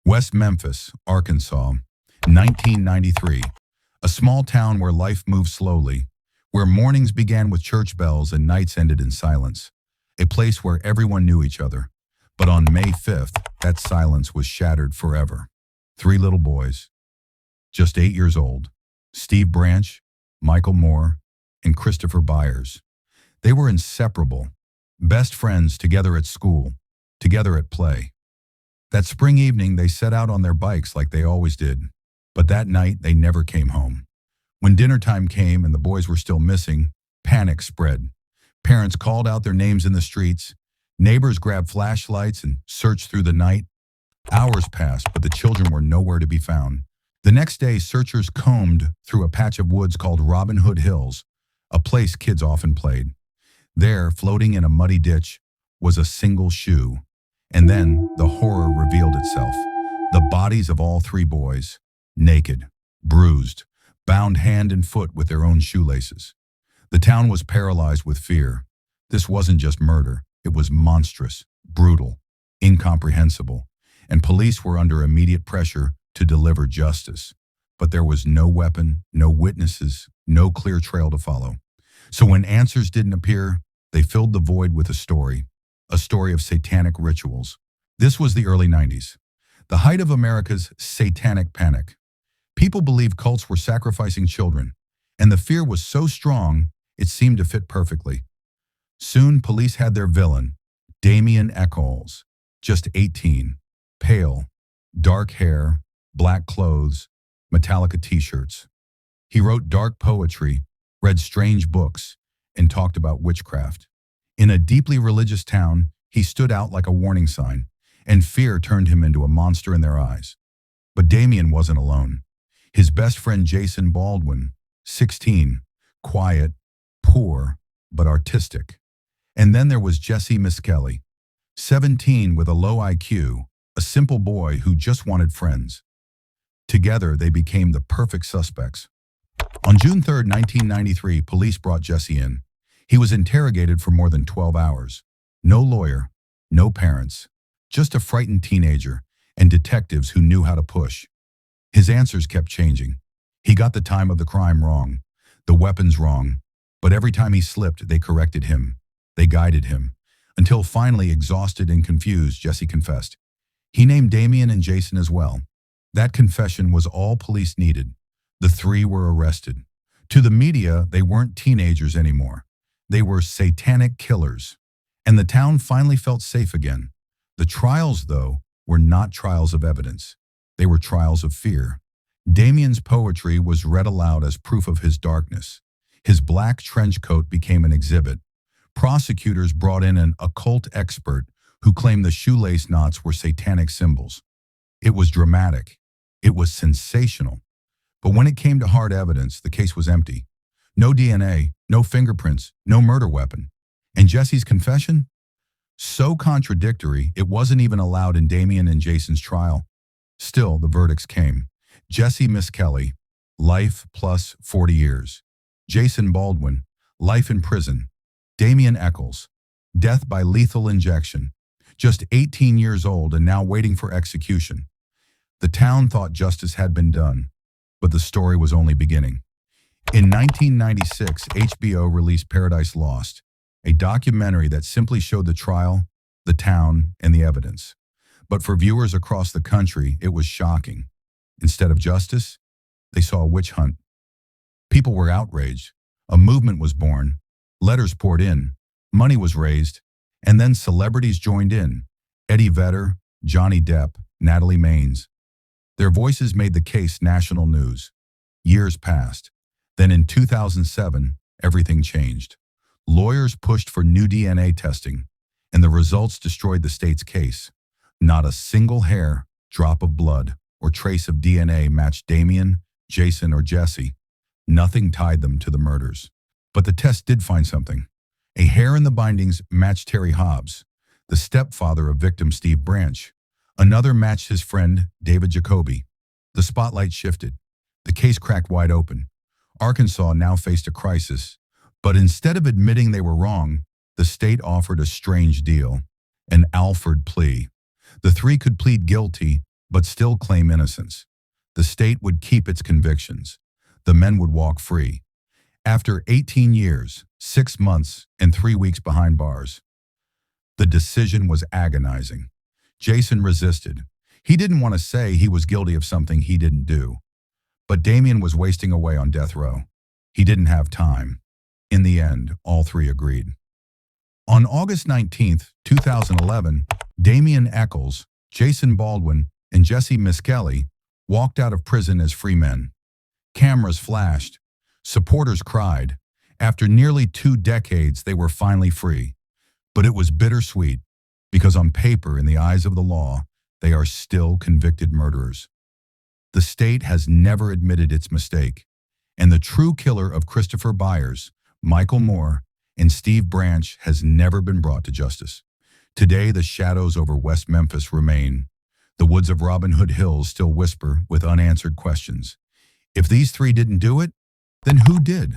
West Memphis, Arkansas, 1993. A small town where life moved slowly, where mornings began with church bells and nights ended in silence. A place where everyone knew each other. But on May 5th, that silence was shattered forever. Three little boys, just 8 years old, Stevie Branch, Michael Moore, and Christopher Byers. They were inseparable, best friends, together at school, together at play. That spring evening, they set out on their bikes like they always did, but that night they never came home. When dinner time came and the boys were still missing, panic spread. Parents called out their names in the streets. Neighbors grabbed flashlights and searched through the night. Hours passed, but the children were nowhere to be found. The next day, searchers combed through a patch of woods called Robin Hood Hills, a place kids often played. There, floating in a muddy ditch, was a single shoe. And then the horror revealed itself. The bodies of all three boys, naked, bruised, bound hand and foot with their own shoelaces. The town was paralyzed with fear. This wasn't just murder. It was monstrous, brutal, incomprehensible, and police were under immediate pressure to deliver justice. But there was no weapon, no witnesses, no clear trail to follow. So when answers didn't appear, they filled the void with a story of satanic rituals. This was the early 90s, the height of America's Satanic Panic. People believed cults were sacrificing children, and the fear was so strong it seemed to fit perfectly. Soon, police had their villain, Damien Echols, just 18, pale, dark hair, black clothes, Metallica t-shirts. He wrote dark poetry, read strange books, and talked about witchcraft. In a deeply religious town, he stood out like a warning sign, and fear turned him into a monster in their eyes. But Damien wasn't alone. His best friend Jason Baldwin, 16, quiet, poor, but artistic. And then there was Jessie Misskelley, 17, with a low IQ, a simple boy who just wanted friends. Together, they became the perfect suspects. On June 3, 1993, police brought Jessie in. He was interrogated for more than 12 hours. No lawyer, no parents, just a frightened teenager and detectives who knew how to push. His answers kept changing. He got the time of the crime wrong, the weapons wrong, but every time he slipped, they corrected him. They guided him, until finally, exhausted and confused, Jessie confessed. He named Damien and Jason as well. That confession was all police needed. The three were arrested. To the media, they weren't teenagers anymore. They were satanic killers. And the town finally felt safe again. The trials, though, were not trials of evidence. They were trials of fear. Damien's poetry was read aloud as proof of his darkness. His black trench coat became an exhibit. Prosecutors brought in an occult expert who claimed the shoelace knots were satanic symbols. It was dramatic. It was sensational. But when it came to hard evidence, the case was empty. No DNA, no fingerprints, no murder weapon. And Jessie's confession? So contradictory, it wasn't even allowed in Damien and Jason's trial. Still, the verdicts came. Jessie Misskelley, life plus 40 years. Jason Baldwin, life in prison. Damien Echols, death by lethal injection. Just 18 years old and now waiting for execution. The town thought justice had been done, but the story was only beginning. In 1996, HBO released Paradise Lost, a documentary that simply showed the trial, the town, and the evidence. But for viewers across the country, it was shocking. Instead of justice, they saw a witch hunt. People were outraged. A movement was born. Letters poured in. Money was raised. And then celebrities joined in. Eddie Vedder, Johnny Depp, Natalie Maines. Their voices made the case national news. Years passed. Then in 2007, everything changed. Lawyers pushed for new DNA testing, and the results destroyed the state's case. Not a single hair, drop of blood, or trace of DNA matched Damien, Jason, or Jessie. Nothing tied them to the murders. But the test did find something. A hair in the bindings matched Terry Hobbs, the stepfather of victim Stevie Branch. Another matched his friend, David Jacoby. The spotlight shifted. The case cracked wide open. Arkansas now faced a crisis. But instead of admitting they were wrong, the state offered a strange deal, an Alford Plea. The three could plead guilty, but still claim innocence. The state would keep its convictions. The men would walk free. After 18 years, 6 months, and 3 weeks behind bars, the decision was agonizing. Jason resisted. He didn't want to say he was guilty of something he didn't do. But Damien was wasting away on death row. He didn't have time. In the end, all three agreed. On August 19, 2011, Damien Echols, Jason Baldwin, and Jessie Misskelley walked out of prison as free men. Cameras flashed. Supporters cried. After nearly 2 decades, they were finally free. But it was bittersweet, because on paper, in the eyes of the law, they are still convicted murderers. The state has never admitted its mistake, and the true killer of Christopher Byers, Michael Moore, and Steve Branch has never been brought to justice. Today, the shadows over West Memphis remain. The woods of Robin Hood Hills still whisper with unanswered questions. If these three didn't do it, then who did?